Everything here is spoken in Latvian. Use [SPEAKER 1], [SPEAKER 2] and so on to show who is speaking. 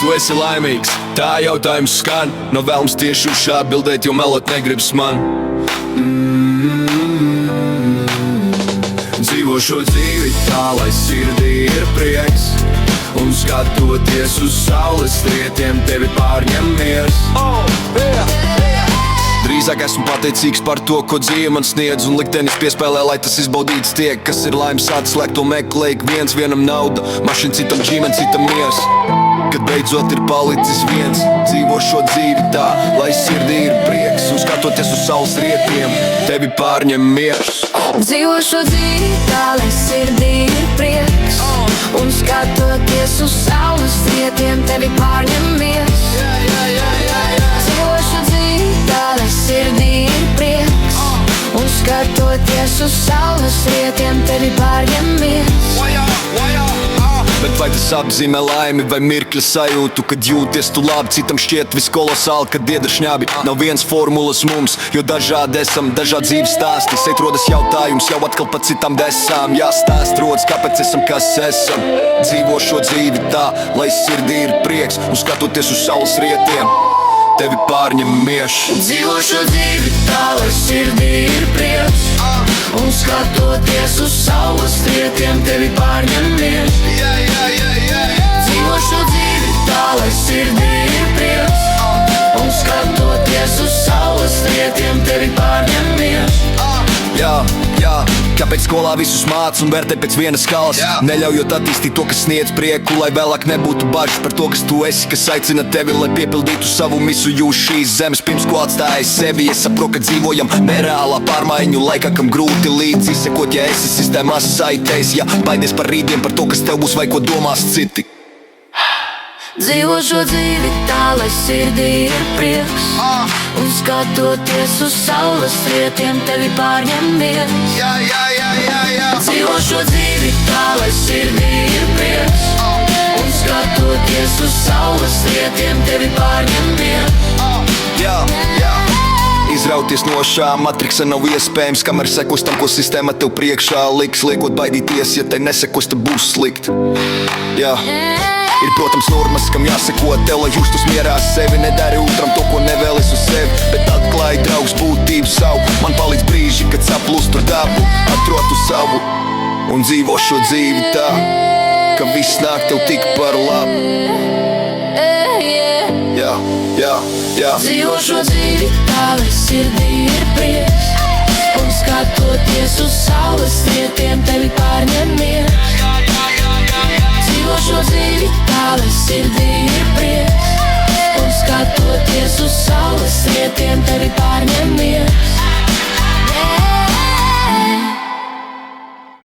[SPEAKER 1] Tu esi laimīgs, tā jautājums skan. No vēlms tieši uz šā bildēt, jo melot negribas man. Dzīvo šo dzīvi tā, lai sirdī ir prieks, un skatoties uz saules strietiem tevi pārņem miers. Drīzāk esmu pateicīgs par to, ko dzīve man sniedz, un liktenis piespēlē, lai tas izbaudīts tiek. Kas ir laimes atslēgt, to meklē ik viens, vienam nauda, mašina citam ģimene, citam miers. Kad beidzot ir palicis viens, dzīvo šo dzīvi tā, lai sirdī ir prieks, un skatoties uz saules rietiem tevi pārņem miers.
[SPEAKER 2] Dzīvo šo dzīvi tā, lai sirdī ir prieks, un skatoties uz saules rietiem tevi pārņem miers. Dzīvo šo dzīvi tā, lai sirdī ir prieks, un skatoties uz saules rietiem tevi pārņem miers.
[SPEAKER 1] Bet vai tas apzīmē laimi vai mirkļa sajūtu, kad jūties tu labi, citam šķiet viskolosāli, kad iedara šņābi. Nav viens formulas mums, jo dažādi esam, dažādi dzīves stāsti. Šeit rodas jautājums, jau atkal pa citām desām. Jāstāst rodas, kāpēc esam, kas esam. Dzīvo šo dzīvi tā, lai sirdī ir prieks, un skatoties uz saules rietiem tevi pārņem miers.
[SPEAKER 2] Dzīvo šo dzīvi tā, lai sirdī ir prieks, un skatoties uz saules rietiem tevi pārņem miers. Dzīvo šo dzīvi tā, lai sirdī ir prieks, un skatoties uz saules rietiem tevi pārņem miers.
[SPEAKER 1] Kāpēc skolā visus māc un vērtē pēc vienas skalas, neļaujot attīstīt to, kas sniedz prieku, lai vēlāk nebūtu bažas par to, kas tu esi, kas aicina tevi, lai piepildītu savu misu. Jūs šīs zemes pirms ko atstājas sevi, es saprotu, ka dzīvojam nereālā pārmaiņu laikā, kam grūti līdzi sekot, ja esi sistēmās saitēs, ja baidies par rītdien, par to, kas tev būs vai ko domās citi.
[SPEAKER 2] Dzīvo šo dzīvi tā, lai sirdī ir prieks, un skatoties uz saules rietiem tevi pārņem miers. Dzīvo šo dzīvi tā, lai sirdī ir prieks, un skatoties uz saules rietiem tevi pārņem miers.
[SPEAKER 1] Izrauties no šā matriksa nav iespējams, kamēr sekos tam, ko sistēma tev priekšā liks. Liekot baidīties, ja te nesekos, tad būs slikt. Ir, protams, normas, kam jāseko tev, lai justus mierā sevi. Nedari otram to, ko nevēlies uz sevi, bet atklāj draugs būtību savu. Man palīdz brīži, kad saplūst tur dabu, atrotu savu un dzīvo šo dzīvi tā, ka viss nāk tev tik par labu.
[SPEAKER 2] Dzīvo šo dzīvi tā, lai sirdī ir prieks, un skatoties uz saules rietiem tevi pārņem miers. Dzīvo šo dzīvi tā, lai sirdī